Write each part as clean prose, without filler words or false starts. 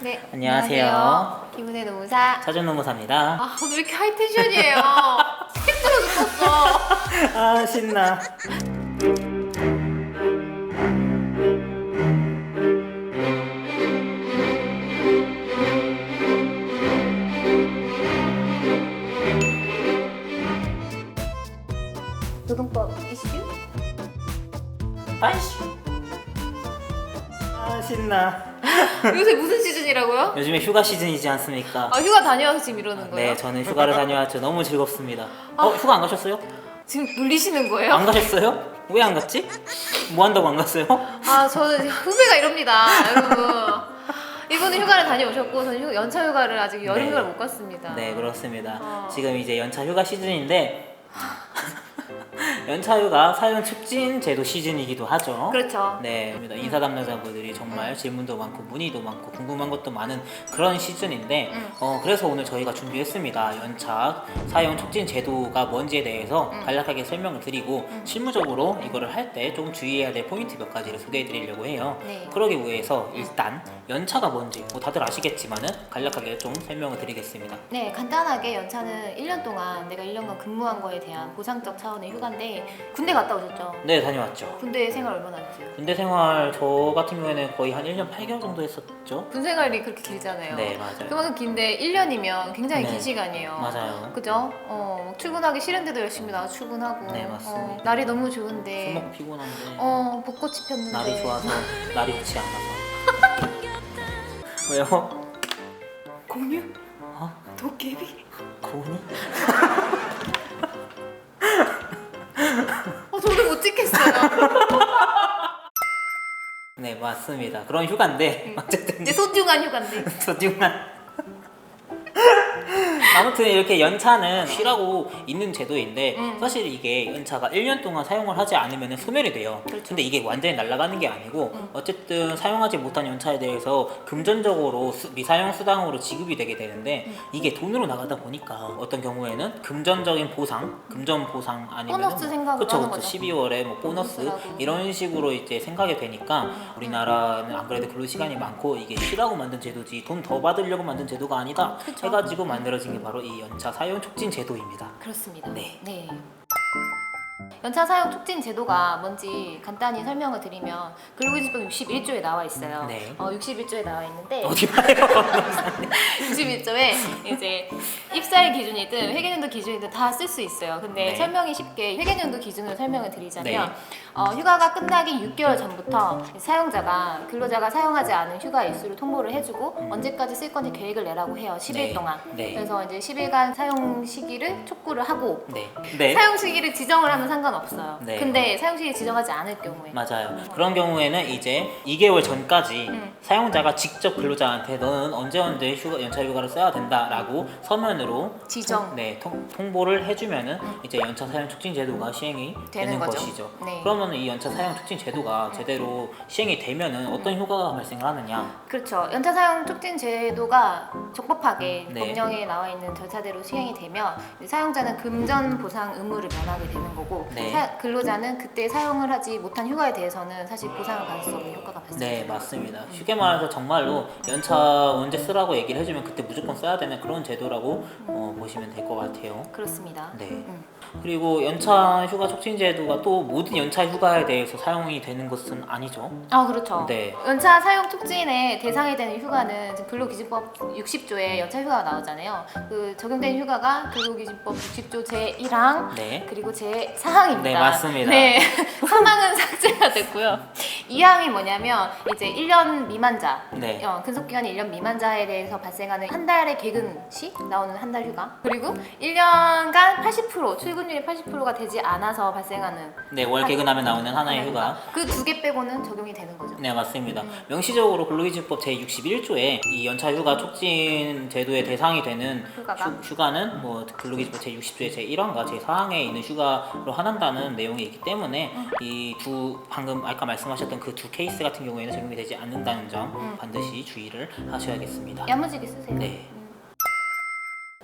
네, 안녕하세요. 김은혜 노무사. 차준노무사입니다. 아, 오늘 왜 이렇게 하이텐션이에요? 힘들어 죽겠어. 아 신나. 노동법 이슈? 아이씨. 아 신나. 요새 무슨 시즌이라고요? 요즘에 휴가 시즌이지 않습니까? 아, 휴가 다녀와서 지금 이러는 거예요? 네, 저는 휴가를 다녀왔죠. 너무 즐겁습니다. 아. 휴가 안 가셨어요? 지금 놀리시는 거예요? 안 가셨어요? 왜 안 갔지? 뭐 한다고 안 갔어요? 아, 저는 후배가 이럽니다, 여러분. 이분은 휴가를 다녀오셨고, 저는 연차 휴가를 아직 여름 네. 휴가를 못 갔습니다. 네, 그렇습니다. 어. 지금 이제 연차 휴가 시즌인데 연차 휴가 사용 촉진 제도 시즌이기도 하죠. 그렇죠. 네, 인사 담당자분들이 정말 질문도 많고 문의도 많고 궁금한 것도 많은 그런 시즌인데 그래서 오늘 저희가 준비했습니다. 연차 사용 촉진 제도가 뭔지에 대해서 간략하게 설명을 드리고 실무적으로 이거를 할 때 좀 주의해야 될 포인트 몇 가지를 소개해 드리려고 해요. 네. 그러기 위해서 일단 연차가 뭔지 뭐 다들 아시겠지만은 간략하게 좀 설명을 드리겠습니다. 네, 간단하게 연차는 1년 동안 내가 1년간 근무한 거에 대한 보상적 차원의 휴가인데, 군대 갔다 오셨죠? 네, 다녀왔죠. 군대 생활 얼마나 했어요? 군대 생활 저 같은 경우에는 거의 한 1년 8개월 정도 했었죠. 군 생활이 그렇게 길잖아요. 네, 맞아요. 그만큼 긴데 1년이면 굉장히 네. 긴 시간이에요. 맞아요. 그죠? 출근하기 싫은데도 열심히 나와 출근하고. 네, 맞습니다. 날이 너무 좋은데. 술 먹고 피곤한데 벚꽃이 폈는데. 날이 좋아서 날이 좋지 않아서. 왜요? 공유? 어? 도깨비? 고은이? 저도 못 찍겠어요. 네, 맞습니다. 그런 휴가인데 어쨌든 이제 소중한 휴가인데. 소중한 아무튼 이렇게 연차는 쉬라고 있는 제도인데 사실 이게 연차가 1년 동안 사용을 하지 않으면 소멸이 돼요. 그렇죠. 근데 이게 완전히 날아가는 게 아니고 어쨌든 사용하지 못한 연차에 대해서 금전적으로 미사용 수당으로 지급이 되게 되는데 이게 돈으로 나가다 보니까 어떤 경우에는 금전적인 보상, 금전 보상 아니면 보너스 생각을 그쵸, 하는 그쵸. 거죠. 12월에 뭐 보너스 보너스라고. 이런 식으로 이제 생각이 되니까 우리나라는 안 그래도 근로 시간이 많고 이게 쉬라고 만든 제도지 돈 더 받으려고 만든 제도가 아니다 그쵸. 해가지고 만들어진 게 바로 이 연차 사용 촉진 제도입니다. 그렇습니다. 네. 연차 사용 촉진 제도가 뭔지 간단히 설명을 드리면 근로기준법 61조에 나와 있어요. 네. 61조에 나와 있는데 어디 봐요? 61조에 이제 입사일 기준이든 회계연도 기준이든 다 쓸 수 있어요. 근데 네. 설명이 쉽게 회계연도 기준으로 설명을 드리자면 휴가가 끝나기 6개월 전부터 사용자가 근로자가 사용하지 않은 휴가 일수를 통보를 해주고 언제까지 쓸 건지 계획을 내라고 해요. 10일 네. 동안. 네. 그래서 이제 10일간 사용 시기를 촉구를 하고 네. 사용 시기를 지정을 하면 상관없어요. 네. 근데 사용 시기 지정하지 않을 경우에 맞아요. 그런 경우에는 이제 2개월 전까지 사용자가 직접 근로자한테 너는 언제 연차 휴가를 써야 된다라고 서면으로 지정. 통보를 해주면은 이제 연차 사용 촉진 제도가 시행이 되는 거죠. 것이죠. 네. 그러면 이 연차 사용 촉진 제도가 제대로 시행이 되면은 어떤 효과가 발생을 하느냐? 그렇죠. 연차 사용 촉진 제도가 적법하게 네. 법령에 나와 있는 절차대로 시행이 되면 사용자는 금전 보상 의무를 면하게 되는 거고 네. 근로자는 그때 사용을 하지 못한 휴가에 대해서는 사실 보상을 받을 수 없는 효과가 발생해요. 네, 맞습니다. 쉽게 말해서 정말로 연차 언제 쓰라고 얘기를 해주면 그때 무조건 써야 되는 그런 제도라고 보시면 될 것 같아요. 그렇습니다. 네. 그리고 연차 휴가 촉진 제도가 또 모든 연차 휴가에 대해서 사용이 되는 것은 아니죠. 그렇죠. 네. 연차 사용 촉진의 대상이 되는 휴가는 지금 근로기준법 60조에 연차 휴가가 나오잖아요. 그 적용되는 휴가가 근로기준법 60조 제1항 네. 그리고 제4항입니다. 네, 맞습니다. 네. 3항은 삭제가 됐고요. 2항이 뭐냐면 이제 1년 미만자, 네. 근속기간이 1년 미만자에 대해서 발생하는 한 달의 개근 시 나오는 한 달 휴가. 그리고 1년간 80% 출근율이 80%가 되지 않아서 발생하는 네, 월 개근하면 나오는 하나의 휴가. 그 두 개 빼고는 적용이 되는 거죠. 네, 맞습니다. 명시적으로 근로기준법 제61조에 이 연차 휴가 촉진 제도의 대상이 되는 휴가는 뭐 근로기준법 제60조의 제1항과 제4항에 있는 휴가로 한한다는 내용이 있기 때문에 이 방금 아까 말씀하셨던 그 두 케이스 같은 경우에는 적용이 되지 않는다는 점 반드시 주의를 하셔야겠습니다. 야무지게 쓰세요. 네.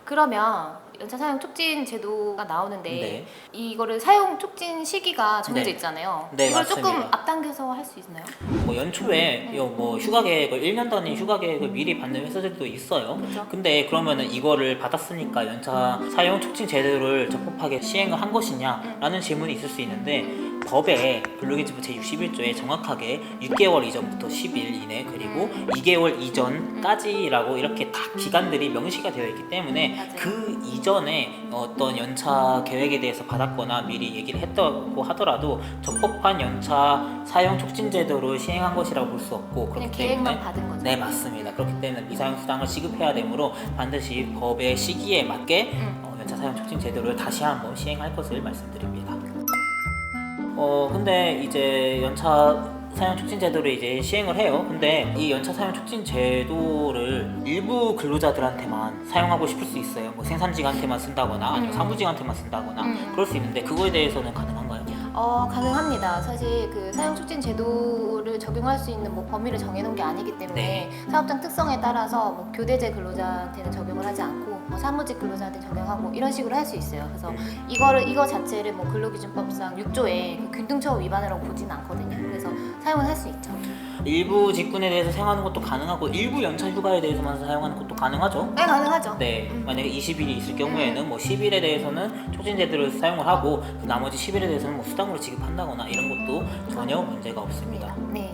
그러면 연차 사용 촉진 제도가 나오는데 네. 이거를 사용 촉진 시기가 정해져 네. 있잖아요. 네, 이걸 맞습니다. 조금 앞당겨서 할 수 있나요? 뭐 연초에 뭐 휴가 계획을 1년 단위 휴가 계획을 미리 받는 회사들도 있어요. 그렇죠. 근데 그러면은 이거를 받았으니까 연차 사용 촉진 제도를 적법하게 시행을 한 것이냐라는 질문이 있을 수 있는데 법에 근로기준법 제61조에 정확하게 6개월 이전부터 10일 이내 그리고 2개월 이전까지라고 이렇게 다 기간들이 명시가 되어 있기 때문에 맞아요. 그 이전에 어떤 연차 계획에 대해서 받았거나 미리 얘기를 했다고 하더라도 적법한 연차 사용 촉진 제도를 시행한 것이라고 볼 수 없고 그냥 그렇기 계획만 때문에 받은 거죠. 네 맞습니다. 그렇기 때문에 미사용 수당을 지급해야 되므로 반드시 법의 시기에 맞게 연차 사용 촉진 제도를 다시 한번 시행할 것을 말씀드립니다. 근데 이제 연차 사용 촉진 제도를 이제 시행을 해요. 근데 이 연차 사용 촉진 제도를 일부 근로자들한테만 사용하고 싶을 수 있어요. 뭐 생산직한테만 쓴다거나 아니면 사무직한테만 쓴다거나 그럴 수 있는데 그거에 대해서는 가능한가요? 가능합니다. 사실 그 사용 촉진 제도를 적용할 수 있는 뭐 범위를 정해놓은 게 아니기 때문에 사업장 특성에 따라서 뭐 교대제 근로자한테는 적용을 하지 않고 뭐 사무직 근로자한테 적용하고 이런 식으로 할 수 있어요. 그래서 이거 자체를 뭐 근로기준법상 6조에 균등처우 위반이라고 보지는 않거든요. 그래서 사용을 할 수 있죠. 일부 직군에 대해서 사용하는 것도 가능하고 일부 연차 휴가에 대해서만 사용하는 것도 가능하죠. 네, 가능하죠. 네, 만약에 20일이 있을 경우에는 뭐 10일에 대해서는 촉진 제도를 사용을 하고 그 나머지 10일에 대해서는 뭐 수당으로 지급한다거나 이런 것도 전혀 문제가 없습니다. 네.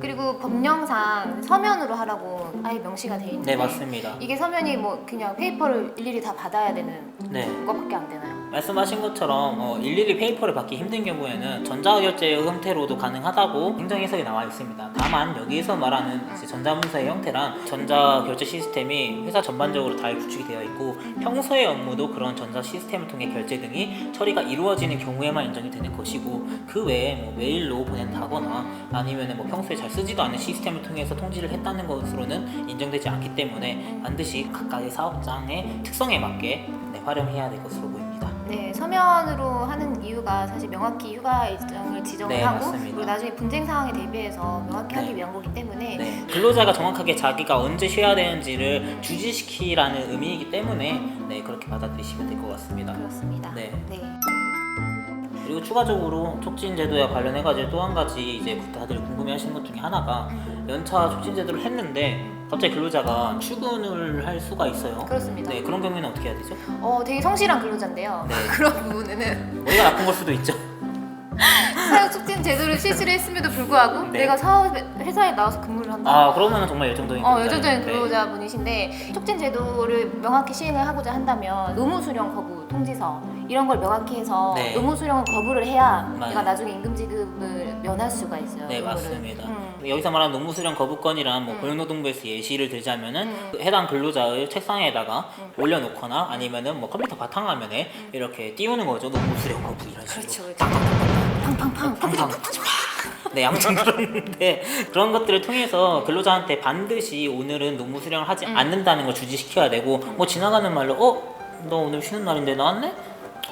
그리고 법령상 서면으로 하라고 아예 명시가 돼 있는데 네, 맞습니다. 이게 서면이 뭐 그냥 페이퍼를 일일이 다 받아야 되는 네. 그거밖에 안 되나요? 말씀하신 것처럼 일일이 페이퍼를 받기 힘든 경우에는 전자결제의 형태로도 가능하다고 행정해석이 나와 있습니다. 다만 여기에서 말하는 이제 전자문서의 형태란 전자결제 시스템이 회사 전반적으로 잘 구축이 되어 있고 평소의 업무도 그런 전자 시스템을 통해 결제 등이 처리가 이루어지는 경우에만 인정이 되는 것이고 그 외에 뭐 메일로 보낸다거나 아니면 뭐 평소에 잘 쓰지도 않는 시스템을 통해서 통지를 했다는 것으로는 인정되지 않기 때문에 반드시 각각의 사업장의 특성에 맞게 활용해야 될 것으로 보입니다. 네, 서면으로 하는 이유가 사실 명확히 휴가 일정을 지정을 네, 하고 맞습니다. 그리고 나중에 분쟁 상황에 대비해서 명확히 하기 네. 위한 거기 때문에 네, 근로자가 정확하게 자기가 언제 쉬어야 되는지를 주지시키라는 의미이기 때문에 네, 그렇게 받아들이시면 될 것 같습니다. 그렇습니다. 네. 네. 그리고 추가적으로 촉진 제도와 관련해가지고 또 한 가지 이제 다들 궁금해하시는 것 중에 하나가 연차 촉진 제도를 했는데 갑자기 근로자가 출근을 할 수가 있어요. 그렇습니다. 네, 그런 경우에는 어떻게 해야 되죠? 되게 성실한 근로자인데요. 네. 그런 부분에는 머리가 나쁜 걸 수도 있죠. 사용 촉진 제도를 실시를 했음에도 불구하고 네. 내가 회사에 나와서 근무를 한다. 그러면 정말 열정적인 열정적인 근로자인데. 근로자분이신데 촉진 제도를 명확히 시행을 하고자 한다면 노무 수령 거부 통지서 이런 걸 명확히 해서 네. 노무 수령을 거부를 해야 맞아요. 내가 나중에 임금 지급을 면할 수가 있어요. 네, 노무를. 맞습니다. 여기서 말하는 노무수령 거부권이란 뭐 고용노동부에서 예시를 들자면은 해당 근로자의 책상에다가 올려놓거나 아니면은 뭐 컴퓨터 바탕화면에 이렇게 띄우는 거죠. 노무수령 거부 이런 식으로. 그렇죠. 팡팡팡. 네, 아무튼 그런데 그런 것들을 통해서 근로자한테 반드시 오늘은 노무 수령을 하지 않는다는 걸 주지시켜야 되고 뭐 지나가는 말로 너 오늘 쉬는 날인데 나왔네?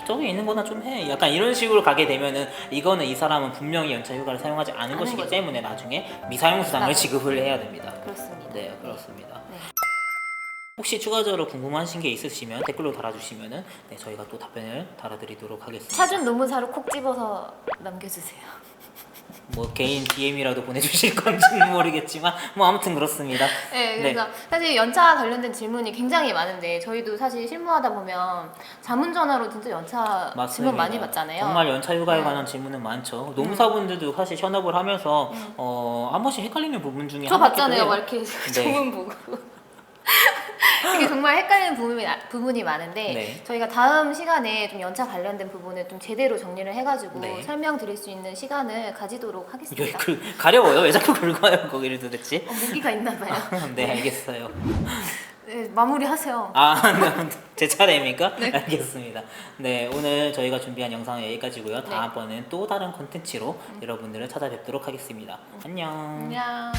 저기 있는 거나 좀 해. 약간 이런 식으로 가게 되면은 이거는 이 사람은 분명히 연차 휴가를 사용하지 않은 것이기 거죠. 때문에 나중에 미사용 수당을 지급을 해야 됩니다. 그렇습니다. 네, 그렇습니다. 네. 혹시 추가적으로 궁금하신 게 있으시면 댓글로 달아주시면은 네, 저희가 또 답변을 달아드리도록 하겠습니다. 차준 노무사로 콕 집어서 남겨주세요. 뭐 개인 DM이라도 보내주실 건지는 모르겠지만 뭐 아무튼 그렇습니다. 네, 그래서 사실 연차 관련된 질문이 굉장히 많은데 저희도 사실 실무하다 보면 자문전화로 진짜 연차 질문 많이 받잖아요. 정말 연차 휴가에 관한 질문은 많죠. 노무사분들도 사실 현업을 하면서 한 번씩 헷갈리는 부분 중에 저 하나기도 봤잖아요. 해요. 막 이렇게 질문 보고. 이게 정말 헷갈리는 부분이 많은데 네. 저희가 다음 시간에 좀 연차 관련된 부분을 좀 제대로 정리를 해가지고 네. 설명드릴 수 있는 시간을 가지도록 하겠습니다. 가려워요? 왜 자꾸 긁어요 거기를 도대체? 모기가 있나 봐요. 네, 알겠어요. 네, 마무리하세요. 네, 제 차례입니까? 네. 알겠습니다. 네, 오늘 저희가 준비한 영상은 여기까지고요. 다음번엔 또 다른 콘텐츠로 여러분들을 찾아뵙도록 하겠습니다. 안녕. 안녕.